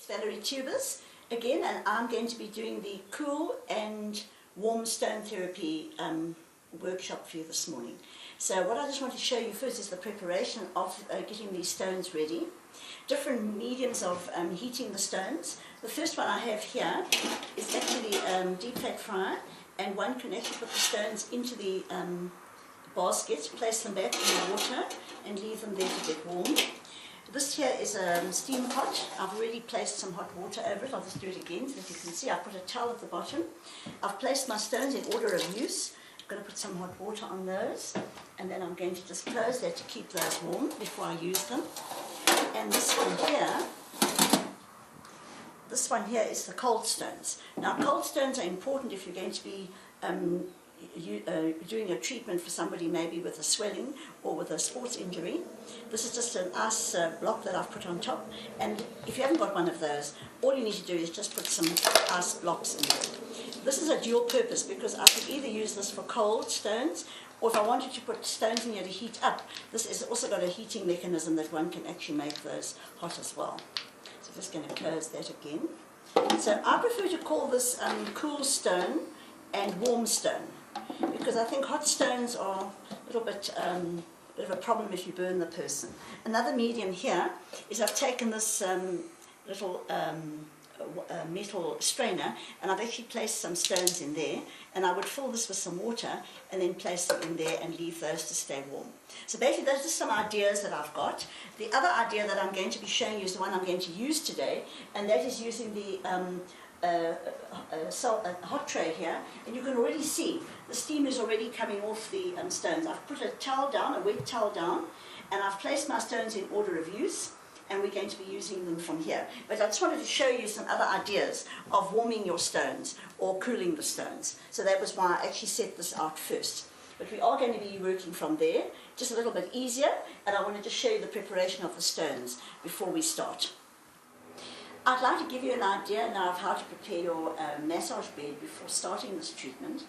Valerie tubers again, and I'm going to be doing the cool and warm stone therapy workshop for you this morning. So what I just want to show you first is the preparation of getting these stones ready. Different mediums of heating the stones. The first one I have here is actually deep fat fryer, and one can actually put the stones into the basket, place them back in the water and leave them there to get warm. This here is steam hot. I've already placed some hot water over it. I'll just do it again so that you can see. I've put a towel at the bottom. I've placed my stones in order of use. I'm going to put some hot water on those, and then I'm going to just close that to keep those warm before I use them. And this one here is the cold stones. Now cold stones are important if you're going to be doing a treatment for somebody maybe with a swelling or with a sports injury. This is just an ice block that I've put on top, and if you haven't got one of those, all you need to do is just put some ice blocks in there. This is a dual purpose because I could either use this for cold stones, or if I wanted to put stones in here to heat up, this has also got a heating mechanism that one can actually make those hot as well. So I'm just going to close that again. So I prefer to call this cool stone and warm stone, because I think hot stones are a little bit of a problem if you burn the person. Another medium here is I've taken this little metal strainer, and I've actually placed some stones in there, and I would fill this with some water and then place them in there and leave those to stay warm. So basically those are some ideas that I've got. The other idea that I'm going to be showing you is the one I'm going to use today, and that is using the hot tray here, and you can already see the steam is already coming off the stones. I've put a towel down, a wet towel down, and I've placed my stones in order of use, and we're going to be using them from here. But I just wanted to show you some other ideas of warming your stones or cooling the stones. So that was why I actually set this out first. But we are going to be working from there, just a little bit easier, and I wanted to show you the preparation of the stones before we start. I'd like to give you an idea now of how to prepare your massage bed before starting this treatment.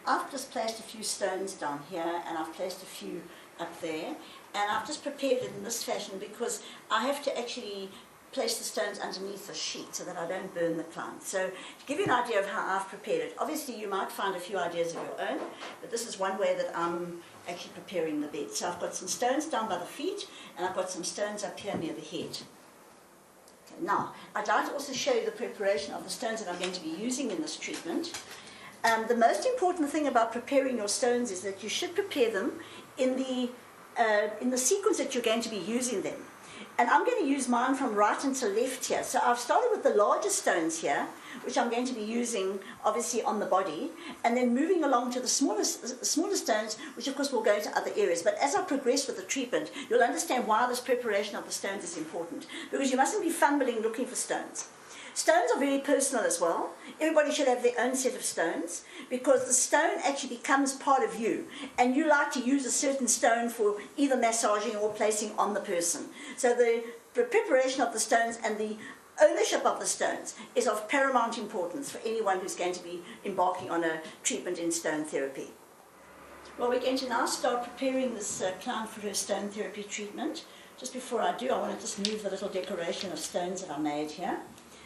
I've just placed a few stones down here, and I've placed a few up there, and I've just prepared it in this fashion because I have to actually place the stones underneath the sheet so that I don't burn the client. So to give you an idea of how I've prepared it, obviously you might find a few ideas of your own, but this is one way that I'm actually preparing the bed. So I've got some stones down by the feet, and I've got some stones up here near the head. Now, I'd like to also show you the preparation of the stones that I'm going to be using in this treatment. The most important thing about preparing your stones is that you should prepare them in the sequence that you're going to be using them. And I'm going to use mine from right until left here. So I've started with the larger stones here, which I'm going to be using obviously on the body, and then moving along to the smaller stones, which of course will go to other areas. But as I progress with the treatment, you'll understand why this preparation of the stones is important, because you mustn't be fumbling looking for stones. Stones are very personal as well. Everybody should have their own set of stones, because the stone actually becomes part of you, and you like to use a certain stone for either massaging or placing on the person. So the preparation of the stones and the ownership of the stones is of paramount importance for anyone who's going to be embarking on a treatment in stone therapy. Well, we're going to now start preparing this client for her stone therapy treatment. Just before I do, I want to just move the little decoration of stones that I made here.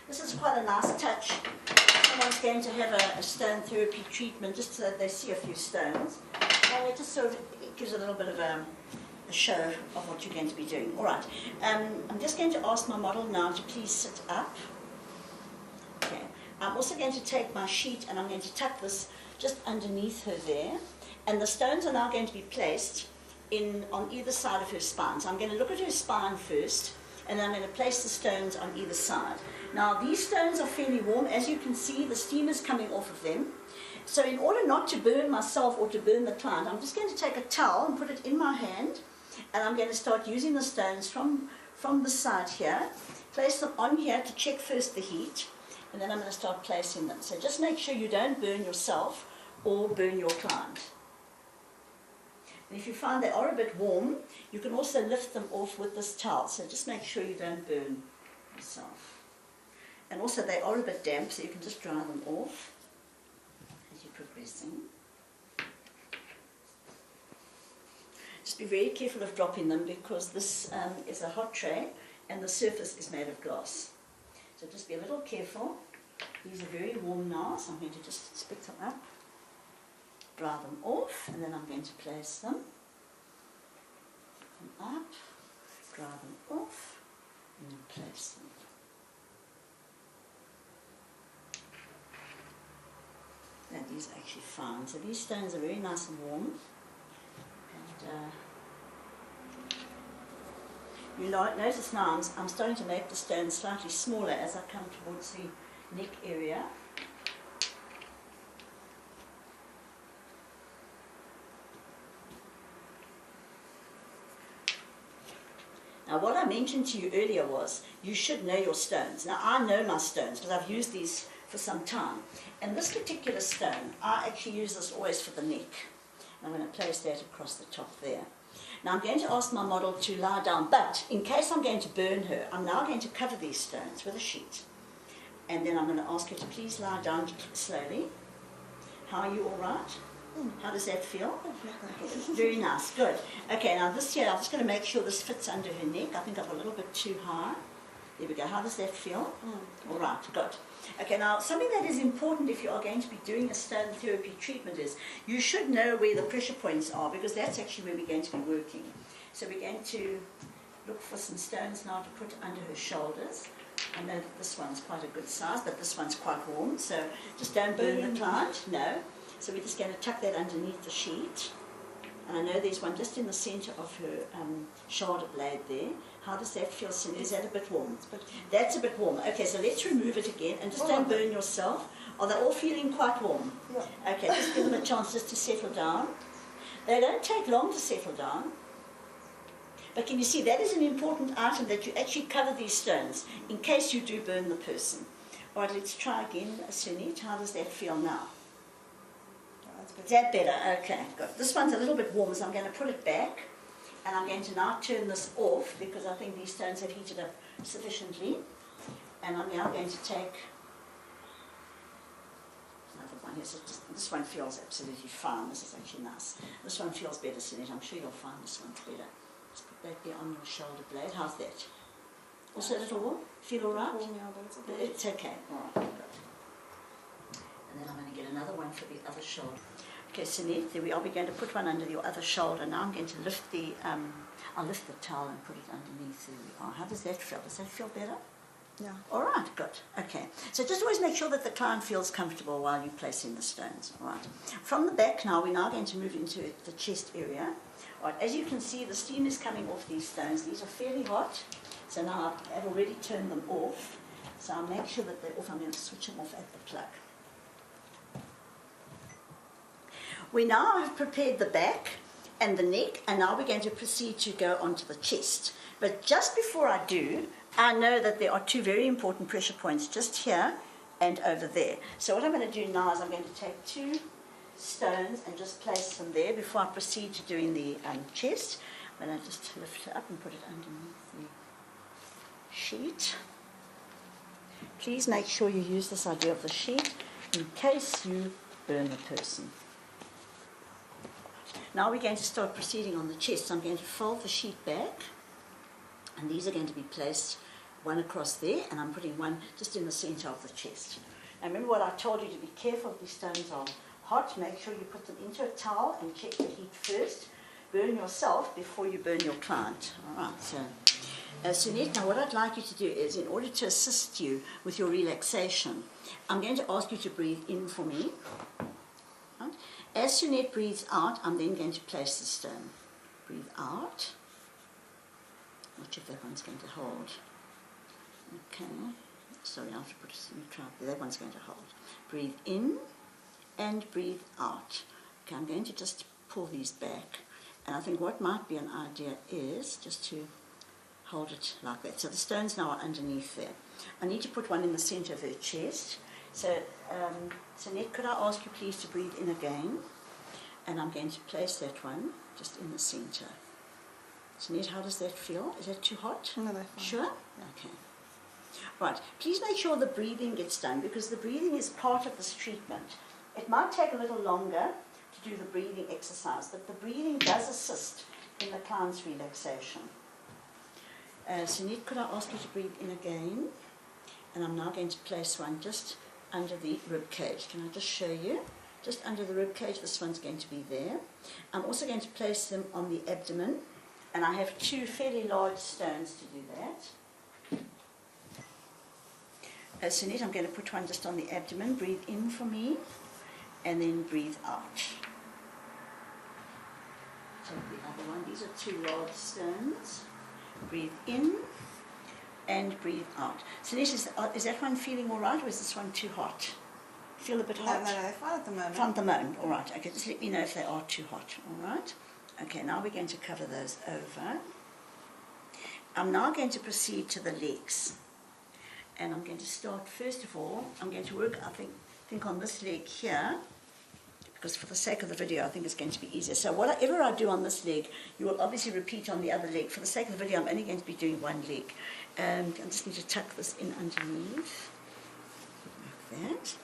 This is quite a nice touch. Someone's going to have a stone therapy treatment just so that they see a few stones. And it just sort of gives a little bit of a show of what you're going to be doing. All right. I'm just going to ask my model now to please sit up. Okay. I'm also going to take my sheet and I'm going to tuck this just underneath her there. And the stones are now going to be placed on either side of her spine. So I'm going to look at her spine first, and then I'm going to place the stones on either side. Now these stones are fairly warm. As you can see, the steam is coming off of them. So in order not to burn myself or to burn the client, I'm just going to take a towel and put it in my hand, and I'm going to start using the stones from the side here. Place them on here to check first the heat, and then I'm going to start placing them. So just make sure you don't burn yourself or burn your client. And if you find they are a bit warm, you can also lift them off with this towel. So just make sure you don't burn yourself. And also they are a bit damp, so you can just dry them off as you're progressing. Just be very careful of dropping them, because this is a hot tray and the surface is made of glass. So just be a little careful. These are very warm now, so I'm going to just pick them up, dry them off, and then I'm going to place them. Pick them up, dry them off, and then place them. And these are actually fine. So these stones are very nice and warm. And you notice now I'm starting to make the stones slightly smaller as I come towards the neck area. Now what I mentioned to you earlier was you should know your stones. Now I know my stones because I've used these for some time. And this particular stone, I actually use this always for the neck. And I'm going to place that across the top there. Now I'm going to ask my model to lie down, but in case I'm going to burn her, I'm now going to cover these stones with a sheet. And then I'm going to ask her to please lie down slowly. How are you, all right? How does that feel? Very nice, good. Okay, now this here, I'm just going to make sure this fits under her neck. I think I've a little bit too high. There we go. How does that feel? All right, good. Okay, now something that is important if you are going to be doing a stone therapy treatment is you should know where the pressure points are, because that's actually where we're going to be working. So we're going to look for some stones now to put under her shoulders. I know that this one's quite a good size, but this one's quite warm, so just don't burn the client. No. So we're just going to tuck that underneath the sheet. And I know there's one just in the centre of her shoulder blade there. How does that feel, Cindy? Is that a bit warm? That's a bit warm. Okay, so let's remove it again, and just don't burn yourself. Are they all feeling quite warm? Yeah. Okay, just give them a chance just to settle down. They don't take long to settle down. But can you see, that is an important item, that you actually cover these stones in case you do burn the person. All right, let's try again, Sunit. How does that feel now? Is that better? Okay, good. This one's a little bit warm, so I'm going to put it back. And I'm going to now turn this off, because I think these stones have heated up sufficiently. And I'm now going to take another one here. So this one feels absolutely fine. This is actually nice. This one feels better, Sunit. I'm sure you'll find this one's better. Let's put that there on your shoulder blade. How's that? Also a little warm? Feel all right? It's okay. All right, good. And then I'm going to get another one for the other shoulder. Okay, Sunit, there we are. We're going to put one under your other shoulder. Now I'm going to lift the, I'll lift the towel and put it underneath. There we are. How does that feel? Does that feel better? Yeah. All right, good. Okay. So just always make sure that the client feels comfortable while you're placing the stones. All right. From the back now, we're now going to move into the chest area. All right. As you can see, the steam is coming off these stones. These are fairly hot. So now I've already turned them off. So I'll make sure that they're off. I'm going to switch them off at the plug. We now have prepared the back and the neck, and now we're going to proceed to go onto the chest. But just before I do, I know that there are two very important pressure points just here and over there. So what I'm going to do now is I'm going to take two stones and just place them there before I proceed to doing the chest. I'm going to just lift it up and put it underneath the sheet. Please make sure you use this idea of the sheet in case you burn the person. Now we're going to start proceeding on the chest. So I'm going to fold the sheet back, and these are going to be placed one across there, and I'm putting one just in the center of the chest. And remember what I told you, to be careful if these stones are hot. Make sure you put them into a towel and check the heat first. Burn yourself before you burn your client. All right, so Sunit, now what I'd like you to do is, in order to assist you with your relaxation, I'm going to ask you to breathe in for me. Right? As Sunit breathes out, I'm then going to place the stone. Breathe out. Not sure if that one's going to hold. Okay. Sorry, I have to put a neutral there. That one's going to hold. Breathe in and breathe out. Okay, I'm going to just pull these back. And I think what might be an idea is just to hold it like that. So the stones now are underneath there. I need to put one in the center of her chest. So, Ned, could I ask you please to breathe in again? And I'm going to place that one just in the center. So, Ned, how does that feel? Is that too hot? No, that's fine. Sure? Okay. Right. Please make sure the breathing gets done, because the breathing is part of this treatment. It might take a little longer to do the breathing exercise, but the breathing does assist in the client's relaxation. Sunit, could I ask you to breathe in again? And I'm now going to place one just under the rib cage. Can I just show you? Just under the rib cage, this one's going to be there. I'm also going to place them on the abdomen, and I have two fairly large stones to do that. Sunit, I'm going to put one just on the abdomen. Breathe in for me, and then breathe out. Take the other one. These are two large stones. Breathe in, and breathe out. Sunit, is that one feeling all right, or is this one too hot? Feel a bit hot? No, they're fine at the moment. Fine at the moment, all right. Okay, just let me know if they are too hot, all right? Okay, now we're going to cover those over. I'm now going to proceed to the legs. And I'm going to start, first of all, I'm going to work, I think on this leg here, because for the sake of the video, I think it's going to be easier. So whatever I do on this leg, you will obviously repeat on the other leg. For the sake of the video, I'm only going to be doing one leg. And I just need to tuck this in underneath, like that.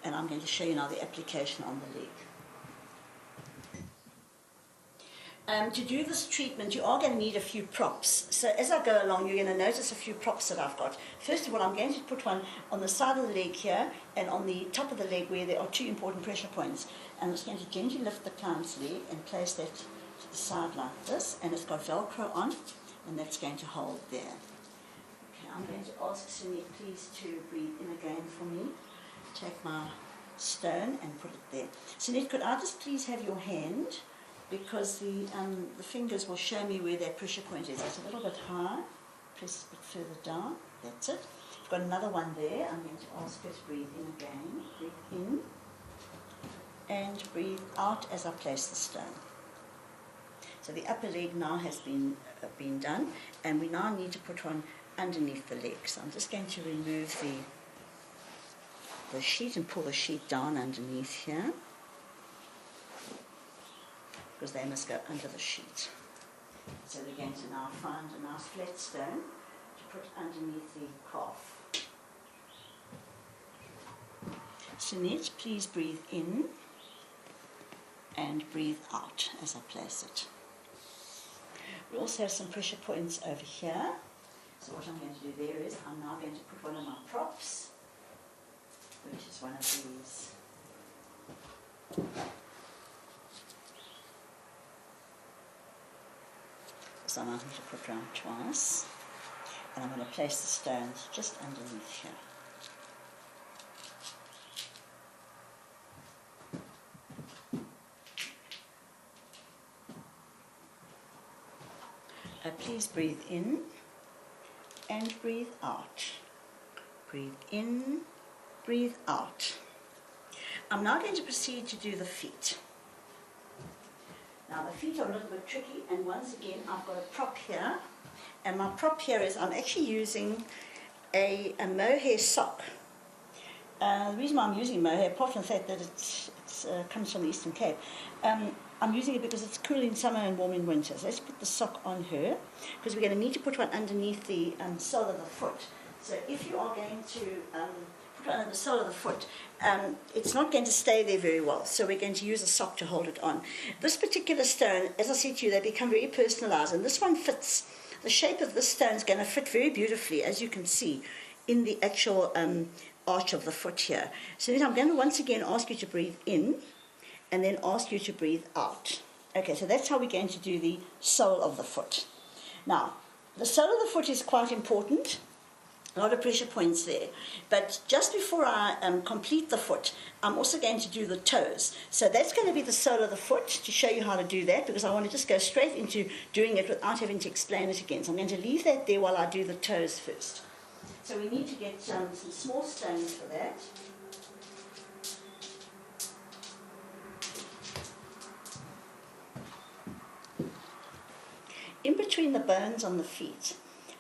And I'm going to show you now the application on the leg. To do this treatment, you are going to need a few props. So as I go along, you're going to notice a few props that I've got. First of all, I'm going to put one on the side of the leg here and on the top of the leg where there are two important pressure points. And I'm just going to gently lift the client's leg and place that to the side like this. And it's got Velcro on, and that's going to hold there. Okay, I'm going to ask Sunit please to breathe in again for me. Take my stone and put it there. Sunit, could I just please have your hand, because the fingers will show me where that pressure point is. It's a little bit high. Press a bit further down. That's it. I've got another one there. I'm going to ask her to breathe in again. Breathe in and breathe out as I place the stone. So the upper leg now has been done, and we now need to put one underneath the leg. So I'm just going to remove the sheet and pull the sheet down underneath here, because they must go under the sheet. So we're going to now find a nice flat stone to put underneath the calf. Sunit, please breathe in and breathe out as I place it. We also have some pressure points over here. So what I'm going to do there is I'm now going to put one of my props, which is one of these. So I'm going to put round twice, and I'm going to place the stones just underneath here. Please breathe in and breathe out. Breathe in, breathe out. I'm now going to proceed to do the feet. Now the feet are a little bit tricky, and once again I've got a prop here, and my prop here is I'm actually using a mohair sock. The reason why I'm using mohair, apart from the fact that it comes from the Eastern Cape, I'm using it because it's cool in summer and warm in winter. So let's put the sock on her, because we're going to need to put one underneath the sole of the foot. So if you are going to put one on the sole of the foot, it's not going to stay there very well. So we're going to use a sock to hold it on. This particular stone, as I said to you, they become very personalized, and this one fits. The shape of this stone is going to fit very beautifully, as you can see, in the actual arch of the foot here. So then I'm going to once again ask you to breathe in, and then ask you to breathe out. Okay, so that's how we're going to do the sole of the foot. Now, the sole of the foot is quite important. A lot of pressure points there. But just before I complete the foot, I'm also going to do the toes. So that's going to be the sole of the foot, to show you how to do that, because I want to just go straight into doing it without having to explain it again. So I'm going to leave that there while I do the toes first. So we need to get some small stones for that. In between the bones on the feet,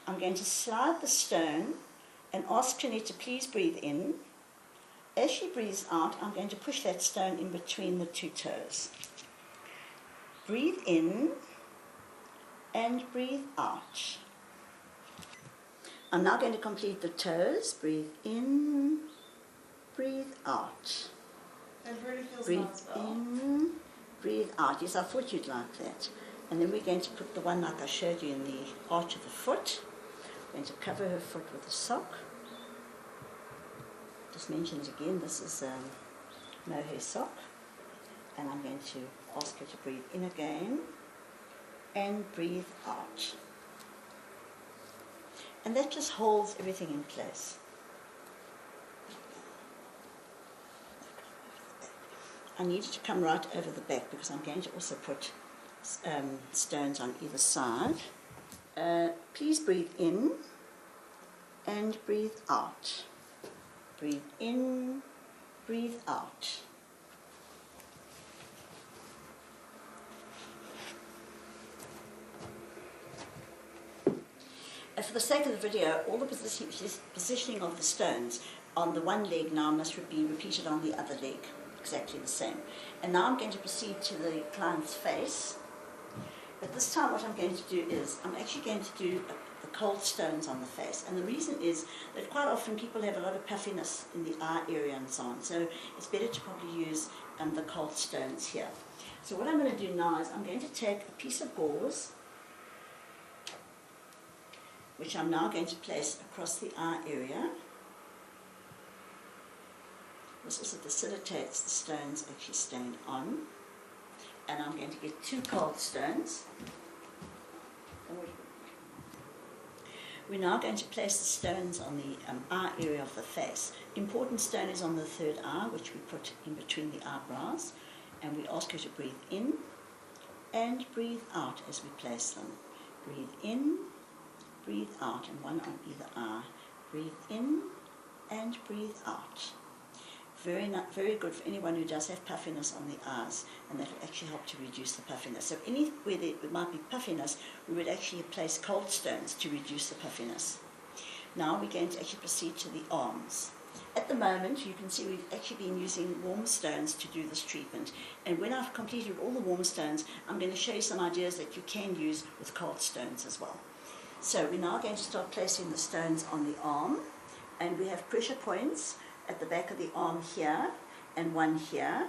I'm going to slide the stone and ask Jeanette to please breathe in. As she breathes out, I'm going to push that stone in between the two toes. Breathe in and breathe out. I'm now going to complete the toes. Breathe in, breathe out. It really feels Breathe nice, Val. in, breathe out. Yes, I thought you'd like that. And then we're going to put the one like I showed you in the arch of the foot. I'm going to cover her foot with a sock. just mention it again. This is mohair sock, and I'm going to ask her to breathe in again and breathe out. And that just holds everything in place. I need it to come right over the back because I'm going to also put stones on either side. Please breathe in and breathe out. Breathe in, breathe out. For the sake of the video, all the positioning of the stones on the one leg now must be repeated on the other leg, exactly the same. And now I'm going to proceed to the client's face. But this time what I'm going to do is, I'm actually going to do the cold stones on the face. And the reason is that quite often people have a lot of puffiness in the eye area and so on. So it's better to probably use the cold stones here. So what I'm going to do now is I'm going to take a piece of gauze, which I'm now going to place across the eye area. This also facilitates the stones actually staying on. And I'm going to get 2 cold stones. We're now going to place the stones on the eye area of the face. Important stone is on the 3rd eye, which we put in between the eyebrows. And we ask her to breathe in and breathe out as we place them. Breathe in, breathe out, and one on either eye. Breathe in and breathe out. Very good for anyone who does have puffiness on the eyes, and that will actually help to reduce the puffiness. So anywhere there might be puffiness, we would actually place cold stones to reduce the puffiness. Now we're going to actually proceed to the arms. At the moment, you can see we've actually been using warm stones to do this treatment. And when I've completed all the warm stones, I'm going to show you some ideas that you can use with cold stones as well. So we're now going to start placing the stones on the arm, and we have pressure points at the back of the arm here and one here,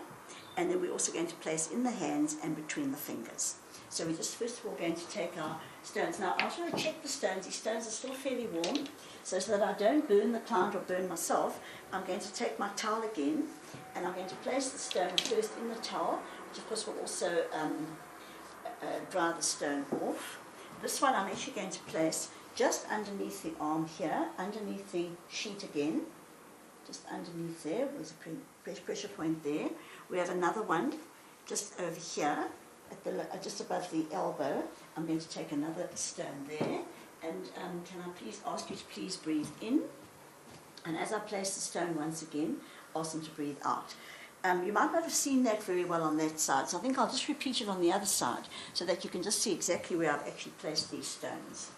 and then we're also going to place in the hands and between the fingers. So we're just first of all going to take our stones. Now I want to check the stones. These stones are still fairly warm, so that I don't burn the client or burn myself, I'm going to take my towel again, and I'm going to place the stone first in the towel, which of course will also dry the stone off. This one I'm actually going to place just underneath the arm here, underneath the sheet again, just underneath there. There's a pressure point there. We have another one just over here, at just above the elbow. I'm going to take another stone there, and can I please ask you to please breathe in, and as I place the stone once again, ask them to breathe out. You might not have seen that very well on that side, so I think I'll just repeat it on the other side so that you can just see exactly where I've actually placed these stones.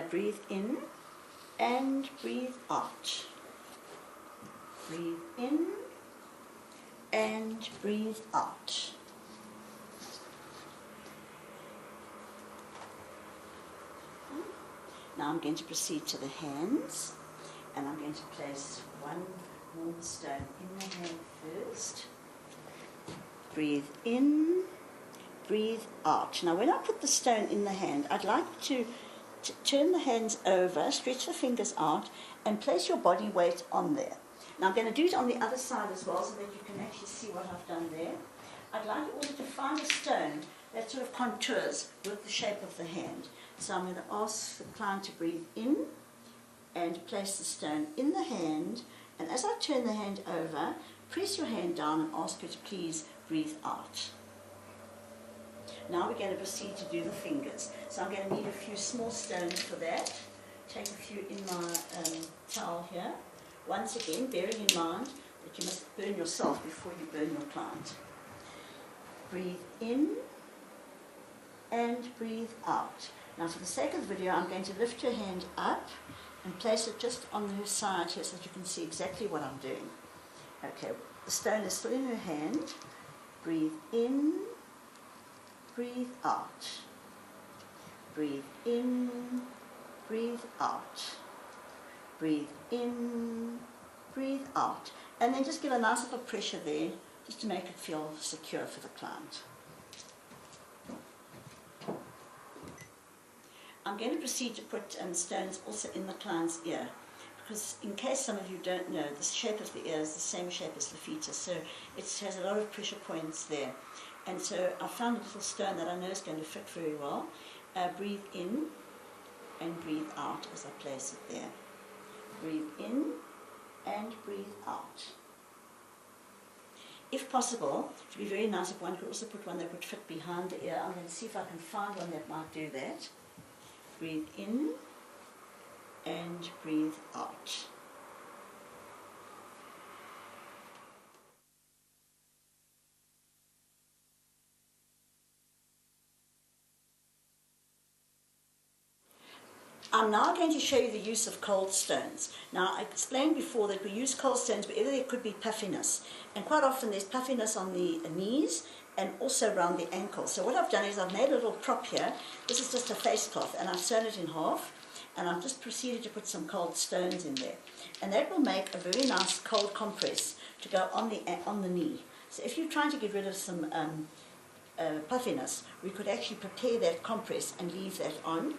Breathe in and breathe out. Breathe in and breathe out. Now I'm going to proceed to the hands, and I'm going to place one warm stone in the hand first. Breathe in, breathe out. Now when I put the stone in the hand, I'd like to turn the hands over, stretch the fingers out, and place your body weight on there. Now I'm going to do it on the other side as well so that you can actually see what I've done there. I'd like also to find a stone that sort of contours with the shape of the hand. So I'm going to ask the client to breathe in and place the stone in the hand, and as I turn the hand over, press your hand down and ask her to please breathe out. Now we're going to proceed to do the fingers. So I'm going to need a few small stones for that. Take a few in my towel here. Once again, bearing in mind that you must burn yourself before you burn your client. Breathe in and breathe out. Now for the sake of the video, I'm going to lift her hand up and place it just on her side here so that you can see exactly what I'm doing. Okay, the stone is still in her hand. Breathe in, breathe out. Breathe in, breathe out. Breathe in, breathe out. And then just give a nice little pressure there just to make it feel secure for the client. I'm going to proceed to put stones also in the client's ear, because in case some of you don't know, the shape of the ear is the same shape as the fetus, so it has a lot of pressure points there. And so I found a little stone that I know is going to fit very well. Breathe in and breathe out as I place it there. Breathe in and breathe out. If possible, it would be very nice if one could also put one that would fit behind the ear. I'm going to see if I can find one that might do that. Breathe in and breathe out. I'm now going to show you the use of cold stones. Now, I explained before that we use cold stones wherever there could be puffiness. And quite often there's puffiness on the knees and also around the ankles. So what I've done is I've made a little prop here. This is just a face cloth, and I've sewn it in half. And I've just proceeded to put some cold stones in there. And that will make a very nice cold compress to go on the knee. So if you're trying to get rid of some puffiness, we could actually prepare that compress and leave that on.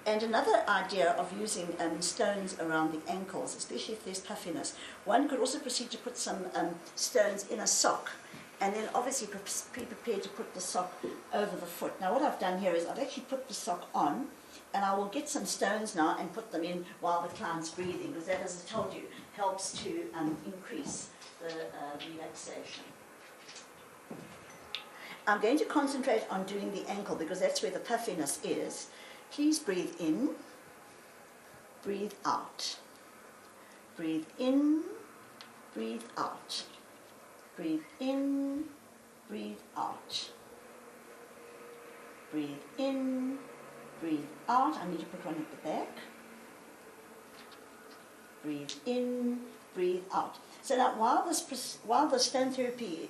And another idea of using stones around the ankles, especially if there's puffiness, one could also proceed to put some stones in a sock, and then obviously be prepared to put the sock over the foot. Now what I've done here is I've actually put the sock on, and I will get some stones now and put them in while the client's breathing, because that, as I told you, helps to increase the relaxation. I'm going to concentrate on doing the ankle because that's where the puffiness is. Please breathe in, breathe out. Breathe in, breathe out. Breathe in, breathe out. Breathe in, breathe out. I need to put one at the back. Breathe in, breathe out. So now while the stone therapy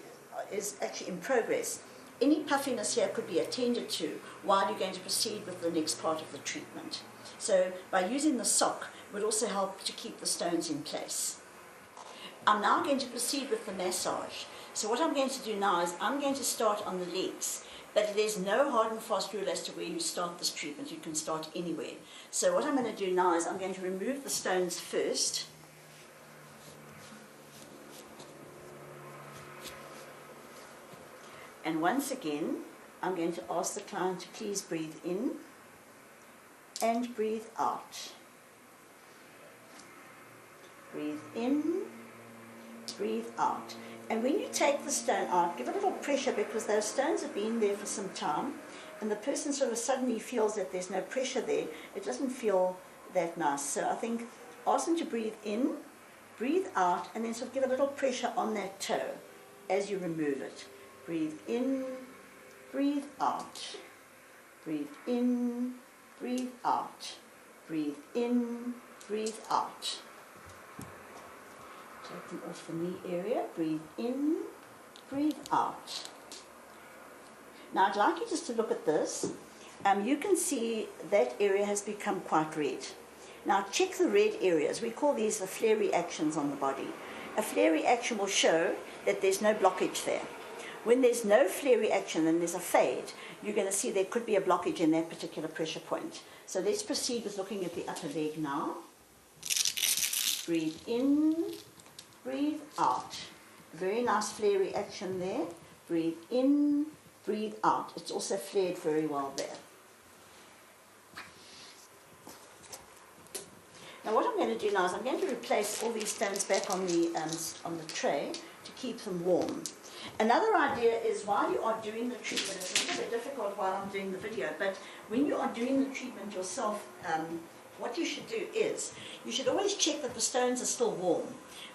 is actually in progress, any puffiness here could be attended to while you're going to proceed with the next part of the treatment. So by using the sock would also help to keep the stones in place. I'm now going to proceed with the massage. So what I'm going to do now is I'm going to start on the legs, but there's no hard and fast rule as to where you start this treatment. You can start anywhere. So what I'm going to do now is I'm going to remove the stones first. And once again, I'm going to ask the client to please breathe in and breathe out. Breathe in, breathe out. And when you take the stone out, give it a little pressure, because those stones have been there for some time, and the person sort of suddenly feels that there's no pressure there. It doesn't feel that nice. So I think ask them to breathe in, breathe out, and then sort of give a little pressure on that toe as you remove it. Breathe in, breathe out. Breathe in, breathe out. Breathe in, breathe out. Take them off the knee area. Breathe in, breathe out. Now I'd like you just to look at this. You can see that area has become quite red. Now check the red areas. We call these the flare reactions on the body. A flare reaction will show that there's no blockage there. When there's no flare reaction and there's a fade, you're going to see there could be a blockage in that particular pressure point. So let's proceed with looking at the upper leg now. Breathe in, breathe out. Very nice flare reaction there. Breathe in, breathe out. It's also flared very well there. Now what I'm going to do now is I'm going to replace all these stones back on the tray to keep them warm. Another idea is while you are doing the treatment, it's a little bit difficult while I'm doing the video, but when you are doing the treatment yourself, what you should do is, you should always check that the stones are still warm.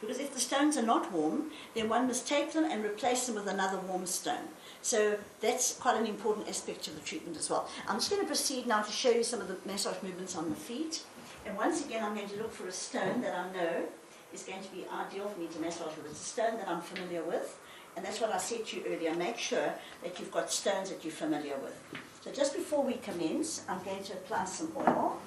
Because if the stones are not warm, then one must take them and replace them with another warm stone. So that's quite an important aspect of the treatment as well. I'm just going to proceed now to show you some of the massage movements on the feet. And once again, I'm going to look for a stone that I know is going to be ideal for me to massage with. It's a stone that I'm familiar with. And that's what I said to you earlier. Make sure that you've got stones that you're familiar with. So just before we commence, I'm going to apply some oil.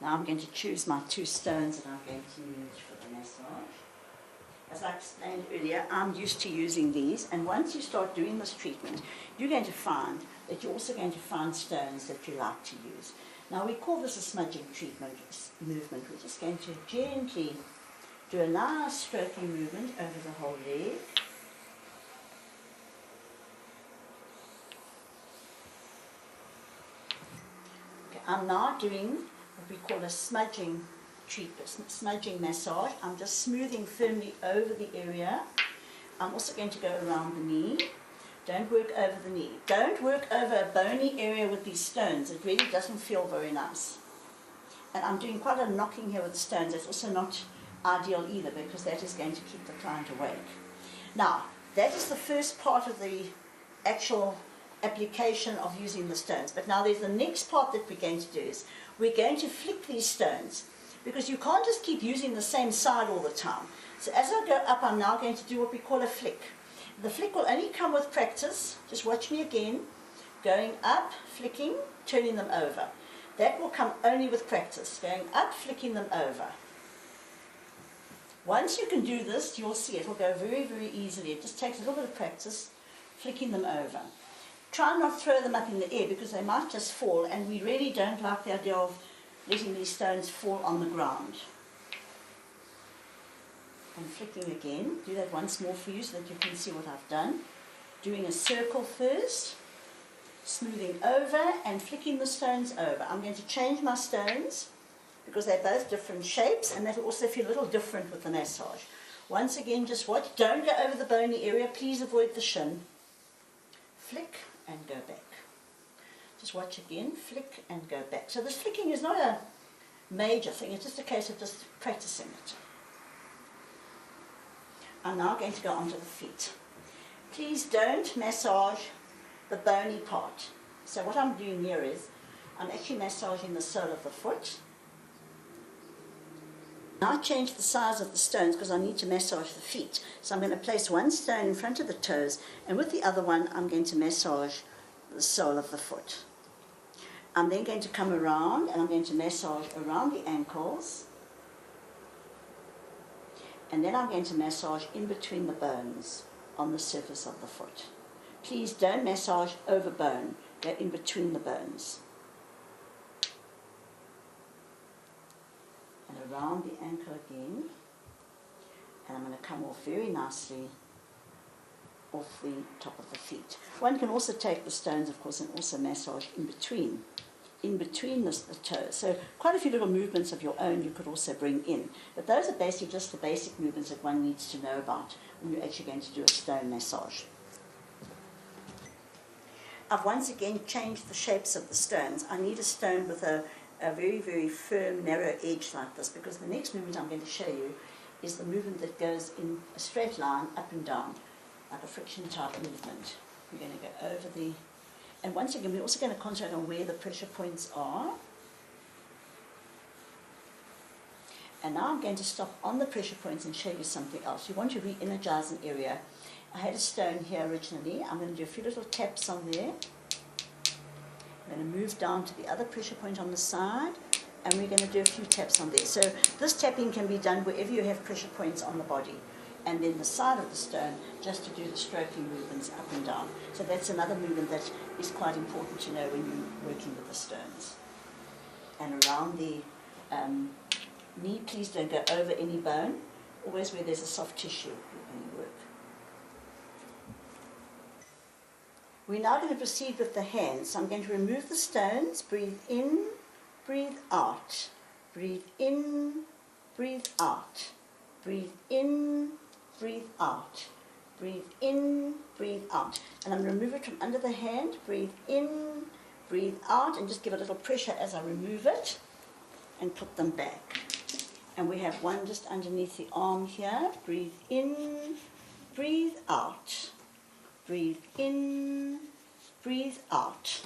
Now I'm going to choose my 2 stones that I'm going to use for the massage. As I explained earlier, I'm used to using these, and once you start doing this treatment, you're going to find that you're also going to find stones that you like to use. Now we call this a smudging treatment movement. We're just going to gently do a nice stroking movement over the whole leg. Okay, I'm now doing what we call a smudging massage. I'm just smoothing firmly over the area. I'm also going to go around the knee. Don't work over the knee. Don't work over a bony area with these stones. It really doesn't feel very nice. And I'm doing quite a knocking here with the stones. That's also not ideal either, because that is going to keep the client awake. Now, that is the first part of the actual application of using the stones. But now there's the next part that we're going to do is we're going to flick these stones, because you can't just keep using the same side all the time. So as I go up, I'm now going to do what we call a flick. The flick will only come with practice. Just watch me again. Going up, flicking, turning them over. That will come only with practice. Going up, flicking them over. Once you can do this, you'll see it will go very, very easily. It just takes a little bit of practice, flicking them over. Try not to throw them up in the air, because they might just fall, and we really don't like the idea of letting these stones fall on the ground. And flicking again. Do that once more for you so that you can see what I've done. Doing a circle first, smoothing over and flicking the stones over. I'm going to change my stones because they're both different shapes, and that will also feel a little different with the massage. Once again, just watch. Don't go over the bony area. Please avoid the shin. Flick and go back. Just watch again. Flick and go back. So this flicking is not a major thing. It's just a case of just practicing it. I'm now going to go onto the feet. Please don't massage the bony part. So what I'm doing here is I'm actually massaging the sole of the foot. Now I change the size of the stones because I need to massage the feet. So I'm going to place one stone in front of the toes, and with the other one I'm going to massage the sole of the foot. I'm then going to come around and I'm going to massage around the ankles. And then I'm going to massage in between the bones on the surface of the foot. Please don't massage over bone, go in between the bones. And around the ankle again. And I'm going to come off very nicely off the top of the feet. One can also take the stones, of course, and also massage in between the toes. So quite a few little movements of your own you could also bring in. But those are basically just the basic movements that one needs to know about when you're actually going to do a stone massage. I've once again changed the shapes of the stones. I need a stone with a very, very firm, narrow edge like this, because the next movement I'm going to show you is the movement that goes in a straight line up and down, like a friction type movement. We're going to go over the... And once again, we're also going to concentrate on where the pressure points are. And now I'm going to stop on the pressure points and show you something else. You want to re-energize an area. I had a stone here originally. I'm going to do a few little taps on there. I'm going to move down to the other pressure point on the side, and we're going to do a few taps on there. So this tapping can be done wherever you have pressure points on the body. And then the side of the stone, just to do the stroking movements up and down. So that's another movement that is quite important to know when you're working with the stones. And around the knee, please don't go over any bone. Always where there's a soft tissue when you work. We're now going to proceed with the hands. So I'm going to remove the stones, breathe in, breathe out. Breathe in, breathe out. Breathe in, breathe out. Breathe in, breathe out. And I'm going to remove it from under the hand. Breathe in, breathe out, and just give a little pressure as I remove it and put them back. And we have one just underneath the arm here. Breathe in, breathe out. Breathe in, breathe out.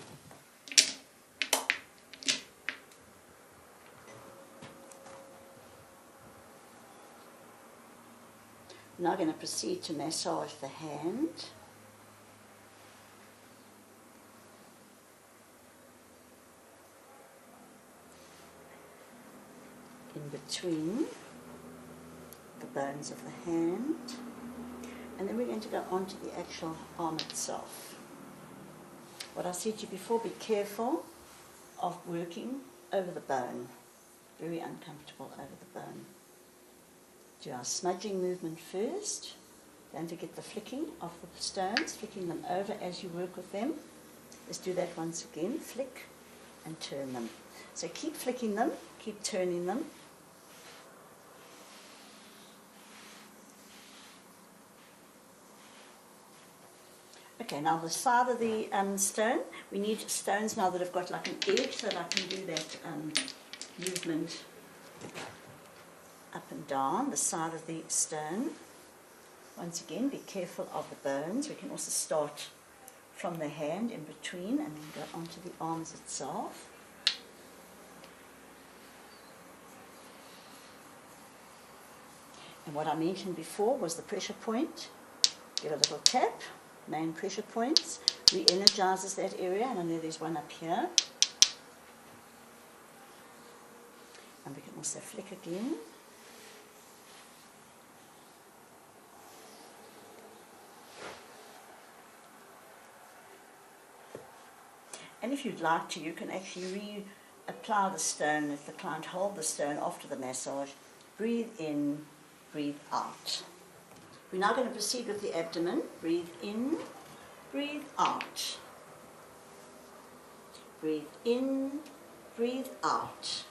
I'm now going to proceed to massage the hand. in between the bones of the hand. And then we're going to go on to the actual arm itself. What I said to you before, be careful of working over the bone. Very uncomfortable over the bone. Do our smudging movement first. Don't forget the flicking of the stones, flicking them over as you work with them. Let's do that once again. Flick and turn them. So keep flicking them, keep turning them. Okay, now the side of the stone, we need stones now that have got like an edge so that I can do that movement up and down the side of the stone. Once again, be careful of the bones. We can also start from the hand in between and then go onto the arms itself. And what I mentioned before was the pressure point. Give a little tap, main pressure points, re-energizes that area, and I know there's one up here. And we can also flick again. And if you'd like to, you can actually reapply the stone, if the client hold the stone after the massage. Breathe in, breathe out. We're now going to proceed with the abdomen. Breathe in, breathe out. Breathe in, breathe out.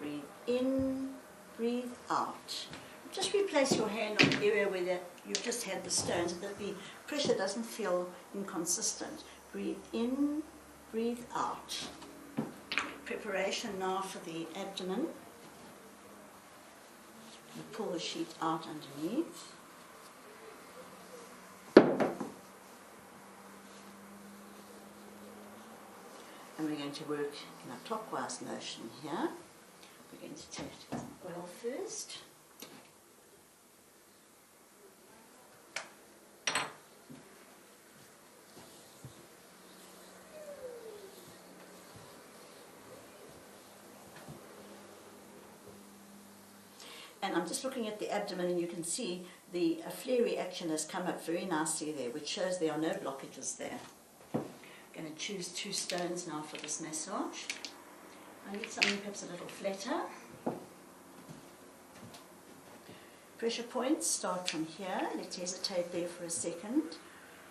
Breathe in, breathe out. Just replace your hand on the area where you've just had the stones so that the pressure doesn't feel inconsistent. Breathe in, breathe out. Preparation now for the abdomen. You pull the sheet out underneath. And we're going to work in a clockwise motion here. We're going to take some oil first. And I'm just looking at the abdomen and you can see the flare reaction has come up very nicely there, which shows there are no blockages there. I'm going to choose 2 stones now for this massage. I need something perhaps a little flatter. Pressure points start from here. Let's hesitate there for a second.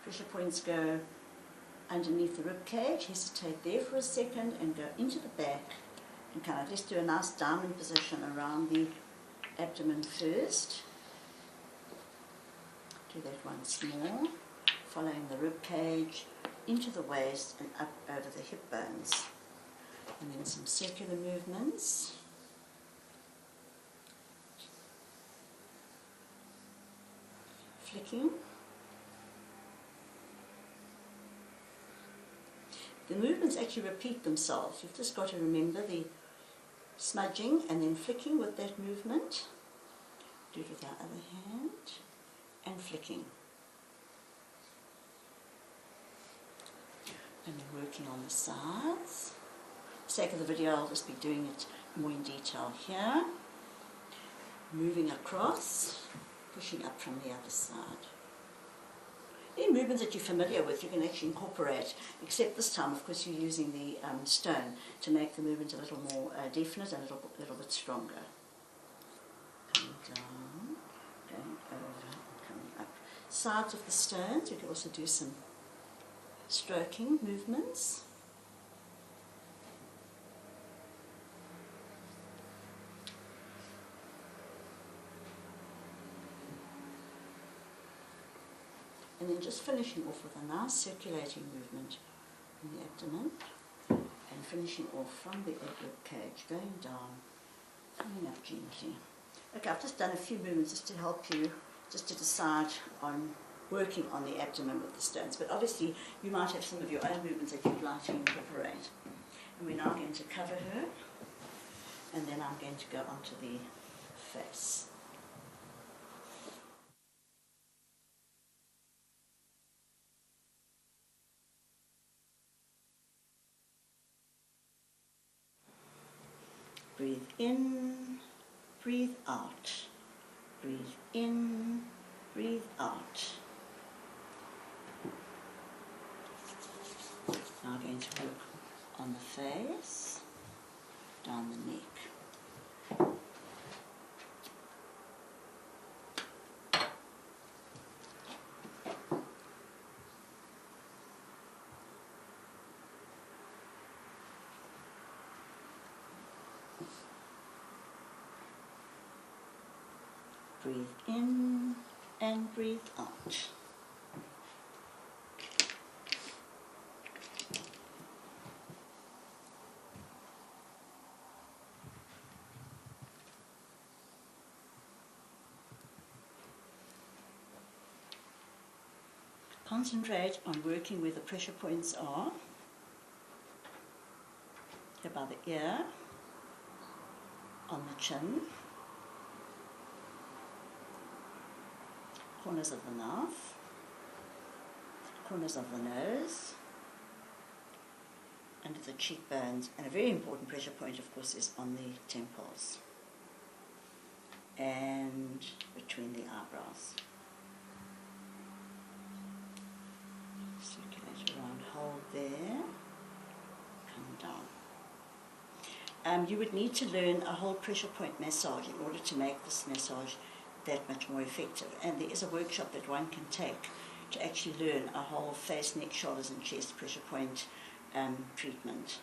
Pressure points go underneath the rib cage. Hesitate there for a second and go into the back and kind of just do a nice diamond position around the abdomen first. Do that once more, following the rib cage into the waist and up over the hip bones. And then some circular movements. Flicking. The movements actually repeat themselves. You've just got to remember the smudging and then flicking with that movement. Do it with our other hand and flicking. And then working on the sides. For the sake of the video, I'll just be doing it more in detail here. Moving across, pushing up from the other side. Any movements that you're familiar with, you can actually incorporate, except this time, of course, you're using the stone to make the movement a little more definite and a little bit stronger. Coming down, going over, and coming up. Sides of the stones, you can also do some stroking movements. And then just finishing off with a nice circulating movement in the abdomen and finishing off from the rib cage, going down, coming up gently. Okay, I've just done a few movements just to help you, just to decide on working on the abdomen with the stones. But obviously you might have some of your own movements that you'd like to incorporate. And we're now going to cover her, and then I'm going to go onto the face. Breathe in, breathe out. Breathe in, breathe out. Now I'm going to work on the face, down the neck. Breathe in and breathe out. Concentrate on working where the pressure points are. Here by the ear, on the chin, corners of the mouth, corners of the nose, under the cheekbones, and a very important pressure point, of course, is on the temples and between the eyebrows. Circulate around, hold there, come down. You would need to learn a whole pressure point massage in order to make this massage that much more effective. And there is a workshop that one can take to actually learn a whole face, neck, shoulders and chest pressure point treatment.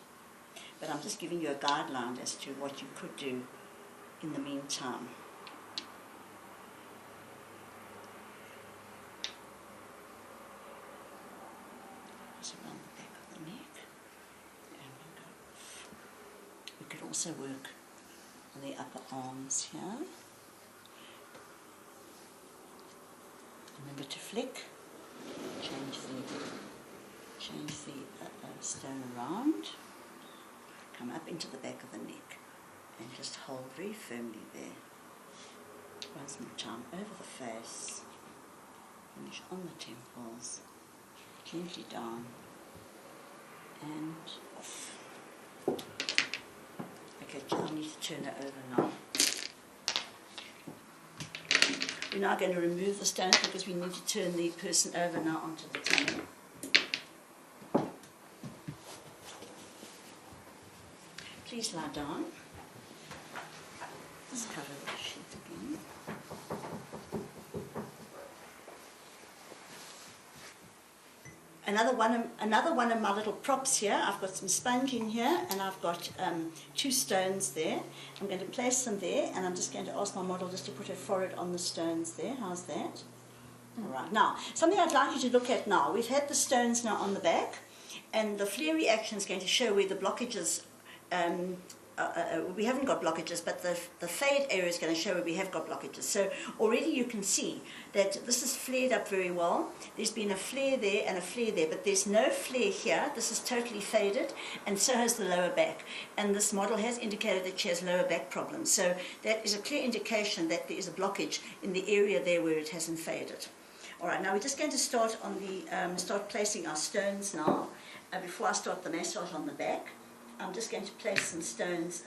But I'm just giving you a guideline as to what you could do in the meantime. Just around the back of the neck. And we go. We could also work on the upper arms here. Remember to flick, change the stone around, come up into the back of the neck and just hold very firmly there. Once more time, over the face, finish on the temples, gently down and off. Okay, I need to turn it over now. We're now going to remove the stones because we need to turn the person over now onto the tummy. Please lie down. Just cover the sheet again. Another one of my little props here. I've got some sponge in here and I've got 2 stones there. I'm going to place them there and I'm just going to ask my model just to put her forehead on the stones there. How's that? All right. Now, something I'd like you to look at now. We've had the stones now on the back and the flare reaction is going to show where the blockages we haven't got blockages, but the fade area is going to show where we have got blockages. So already you can see that this is flared up very well. There's been a flare there and a flare there, but there's no flare here. This is totally faded, and so has the lower back. And this model has indicated that she has lower back problems. So that is a clear indication that there is a blockage in the area there where it hasn't faded. All right, now we're just going to start on the start placing our stones now. Before I start the massage on the back, I'm just going to place some stones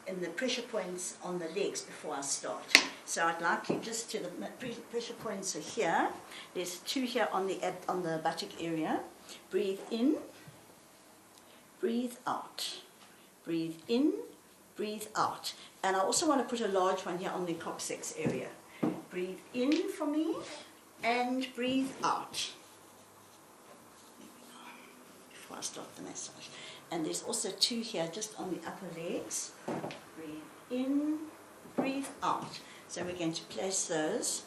in the pressure points on the legs before I start. So I'd like you just to the pressure points are here. There's 2 here on the buttock area. Breathe in, breathe out. Breathe in, breathe out. And I also want to put a large one here on the coccyx area. Breathe in for me and breathe out. There we go. Before I start the massage. And there's also 2 here just on the upper legs. Breathe in, breathe out. So we're going to place those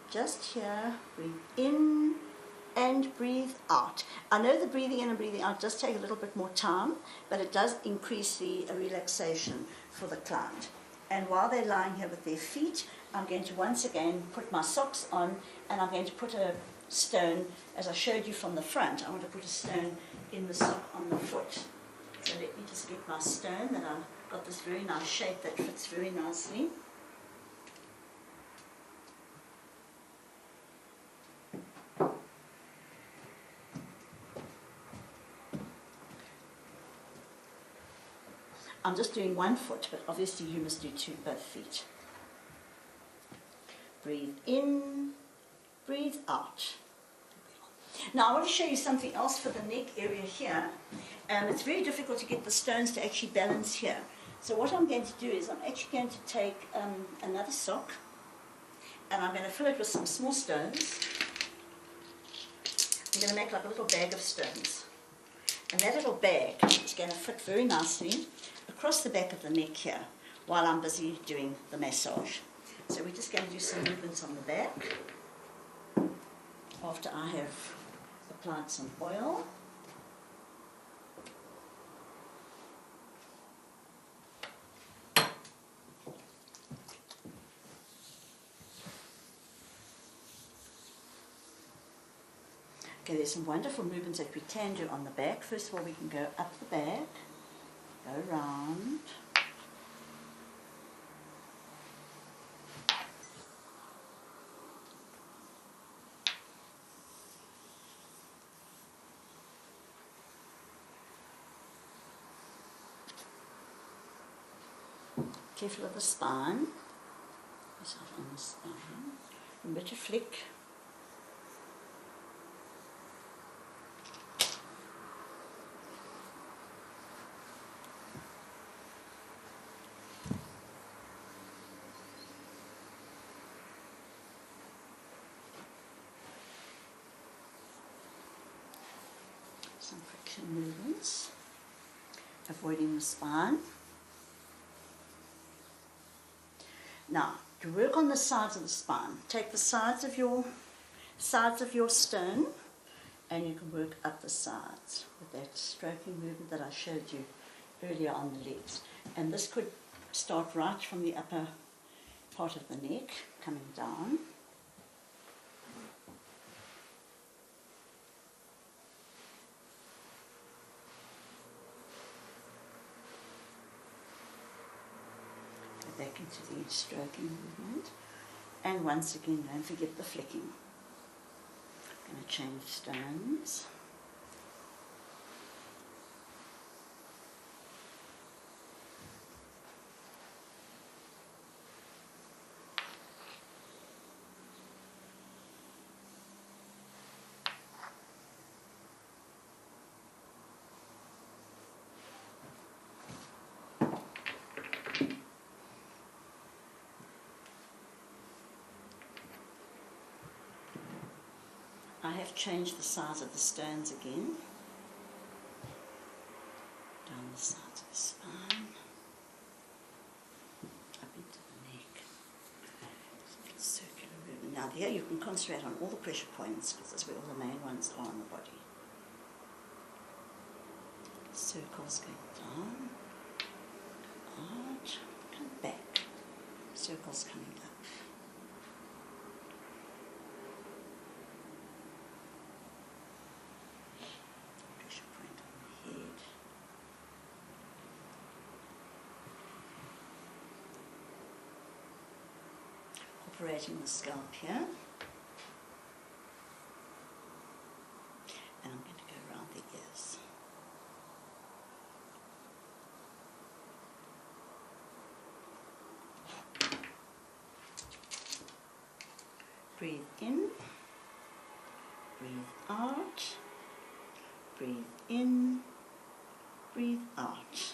just here. Breathe in and breathe out. I know the breathing in and breathing out does take a little bit more time, but it does increase the relaxation for the client. And while they're lying here with their feet, I'm going to once again put my socks on and I'm going to put a stone, as I showed you from the front, I want to put a stone in the sock on the foot. So let me just get my stone that I've got this very nice shape that fits very nicely. I'm just doing one foot, but obviously you must do both feet. Breathe in, breathe out. Now I want to show you something else for the neck area here. It's very difficult to get the stones to actually balance here. So what I'm going to do is I'm actually going to take another sock, and I'm going to fill it with some small stones. I'm going to make like a little bag of stones. And that little bag is going to fit very nicely across the back of the neck here while I'm busy doing the massage. So we're just going to do some movements on the back after I have applied some oil. Okay, there's some wonderful movements that we can do on the back. First of all, we can go up the back, go round. Careful of the spine. Yourself on the spine. Remember to flick. Some friction movements, avoiding the spine. Now, to work on the sides of the spine, take the sides of your stone, and you can work up the sides with that stroking movement that I showed you earlier on the legs. And this could start right from the upper part of the neck, coming down. Back into the stroking movement, and once again don't forget the flicking. I'm going to change stones. I have changed the size of the stones again, down the sides of the spine, up into the neck, circular movement. Now here you can concentrate on all the pressure points because that's where all the main ones are on the body. Circles going down, out, come back, circles coming up. Operating the scalp here, and I'm going to go around the ears. Breathe in, breathe out, breathe in, breathe out.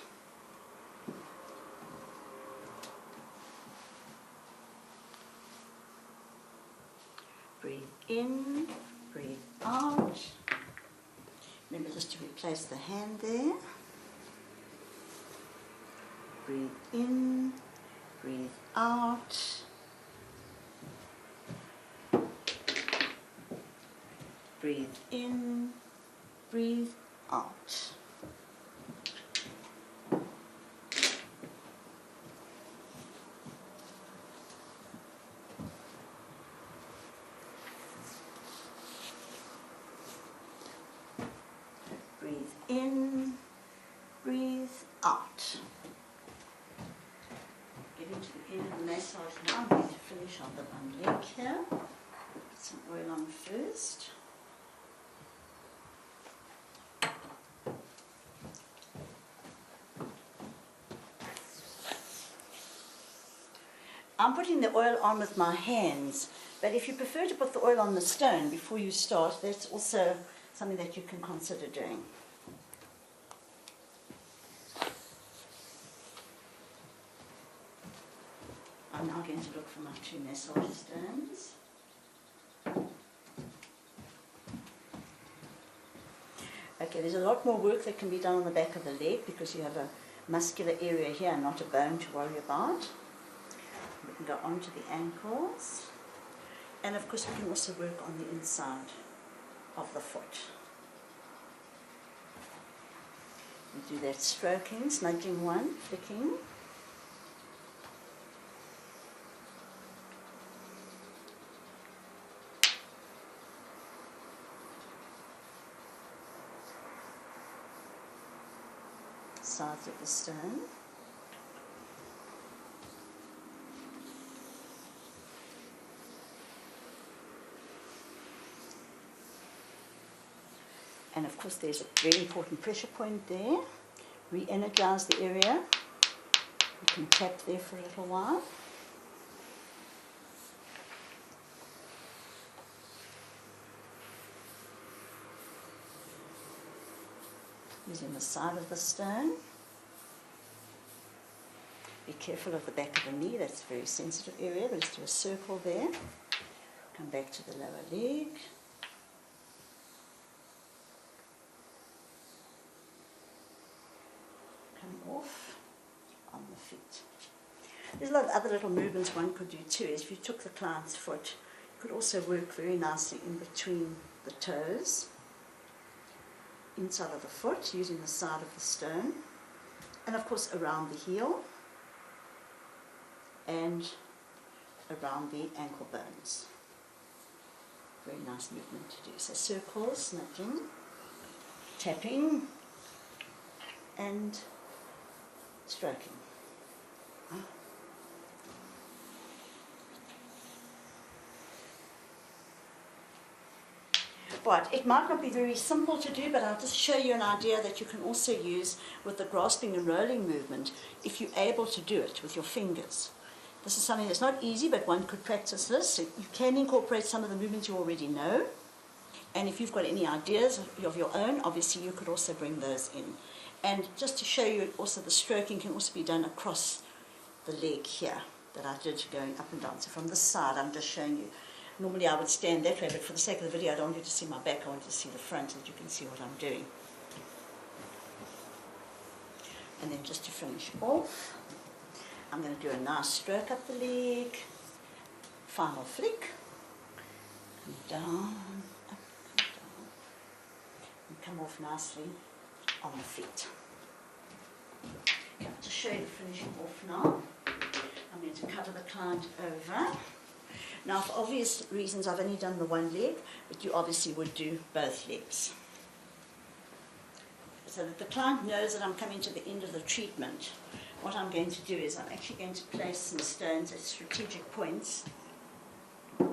Breathe in, breathe out. Remember just to replace the hand there. Breathe in, breathe out. Breathe in, breathe out. Breathe in, breathe out. Getting to the end of the massage now. I'm going to finish on the one leg here. Put some oil on first. I'm putting the oil on with my hands, but if you prefer to put the oil on the stone before you start, that's also something that you can consider doing. I'm now going to look for my 2 massage stones. Okay, there's a lot more work that can be done on the back of the leg because you have a muscular area here and not a bone to worry about. We can go on to the ankles. And of course we can also work on the inside of the foot. We do that stroking, smudging one, flicking. Sides of the stone. And of course there's a very important pressure point there. Re-energize the area. You can tap there for a little while. Using the side of the stone. Be careful of the back of the knee, that's a very sensitive area, but let's do a circle there. Come back to the lower leg. Come off on the feet. There's a lot of other little movements one could do too. If you took the client's foot, you could also work very nicely in between the toes. Inside of the foot, using the side of the stone, and of course around the heel and around the ankle bones. Very nice movement to do. So circles, nudging, tapping and stroking. Right, it might not be very simple to do, but I'll just show you an idea that you can also use with the grasping and rolling movement if you're able to do it with your fingers. This is something that's not easy, but one could practice this. So you can incorporate some of the movements you already know, and if you've got any ideas of your own, obviously you could also bring those in. And just to show you also, the stroking can also be done across the leg here that I did going up and down. So from this side I'm just showing you. Normally I would stand that way, but for the sake of the video I don't want you to see my back, I want you to see the front so that you can see what I'm doing. And then just to finish off, I'm going to do a nice stroke up the leg, final flick, come down, up, come down, and come off nicely on the feet. Okay, I'll just show you the finishing off now. I'm going to cover the client over. Now, for obvious reasons, I've only done the one leg, but you obviously would do both legs. So that the client knows that I'm coming to the end of the treatment, what I'm going to do is I'm actually going to place some stones at strategic points. So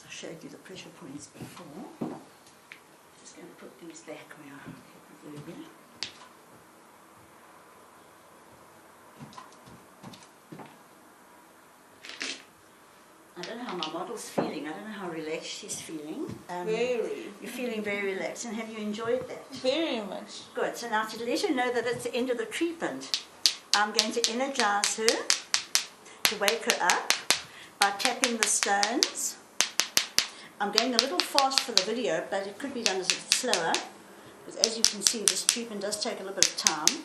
I showed you the pressure points before. Just going to put these back where I put them earlier. I don't know how my model's feeling. I don't know how relaxed she's feeling. Very. You're feeling very relaxed, and have you enjoyed that? Very much. Good. So now to let her know that it's the end of the treatment, I'm going to energize her to wake her up by tapping the stones. I'm going a little fast for the video, but it could be done a bit slower, because as you can see, this treatment does take a little bit of time.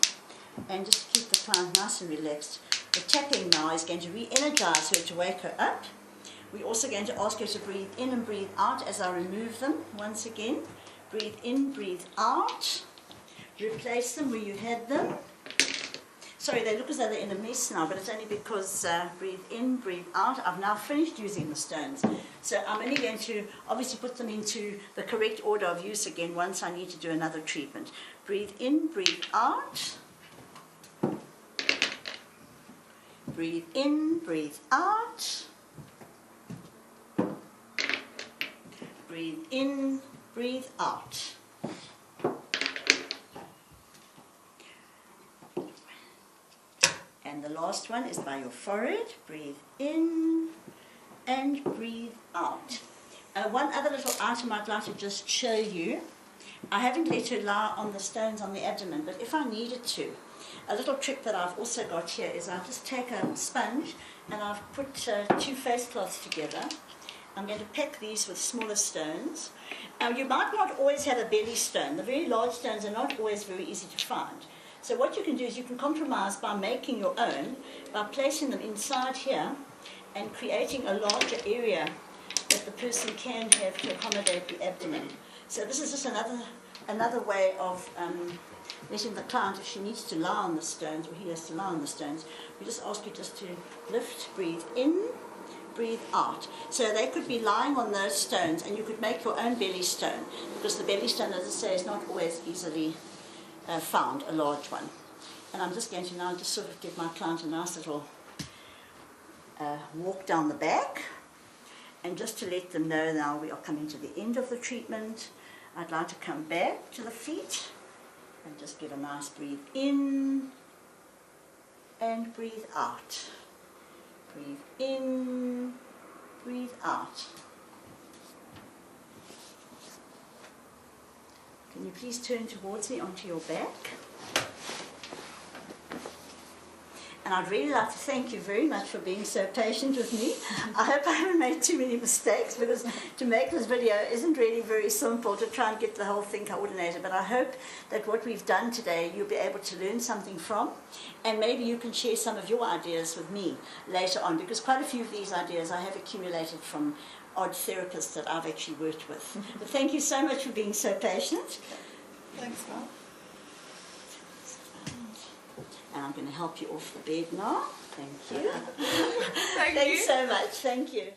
And just to keep the client nice and relaxed, the tapping now is going to re-energize her to wake her up. We're also going to ask her to breathe in and breathe out as I remove them once again. Breathe in, breathe out. Replace them where you had them. Sorry, they look as though they're in a mess now, but it's only because breathe in, breathe out. I've now finished using the stones. So I'm only going to obviously put them into the correct order of use again once I need to do another treatment. Breathe in, breathe out. Breathe in, breathe out. Breathe breathe in, breathe out. And the last one is by your forehead. Breathe in and breathe out. One other little item I'd like to just show you. I haven't let her lie on the stones on the abdomen, but if I needed to, a little trick that I've also got here is I just take a sponge and I've put 2 face cloths together. I'm going to pack these with smaller stones. Now you might not always have a belly stone. The very large stones are not always very easy to find. So what you can do is you can compromise by making your own, by placing them inside here and creating a larger area that the person can have to accommodate the abdomen. So this is just another way of letting the client, if she needs to lie on the stones or he has to lie on the stones, we just ask you just to lift, breathe in, breathe out. So they could be lying on those stones and you could make your own belly stone, because the belly stone, as I say, is not always easily found, a large one. And I'm just going to now just sort of give my client a nice little walk down the back, and just to let them know now we are coming to the end of the treatment. I'd like to come back to the feet and just give a nice breathe in and breathe out. Breathe in, breathe out. Can you please turn towards me onto your back? And I'd really like to thank you very much for being so patient with me. I hope I haven't made too many mistakes, because to make this video isn't really very simple to try and get the whole thing coordinated. But I hope that what we've done today you'll be able to learn something from, and maybe you can share some of your ideas with me later on, because quite a few of these ideas I have accumulated from odd therapists that I've actually worked with. But thank you so much for being so patient. Thanks, Mum. And I'm going to help you off the bed now. Thank you. Thank you. Thanks so much. Thank you.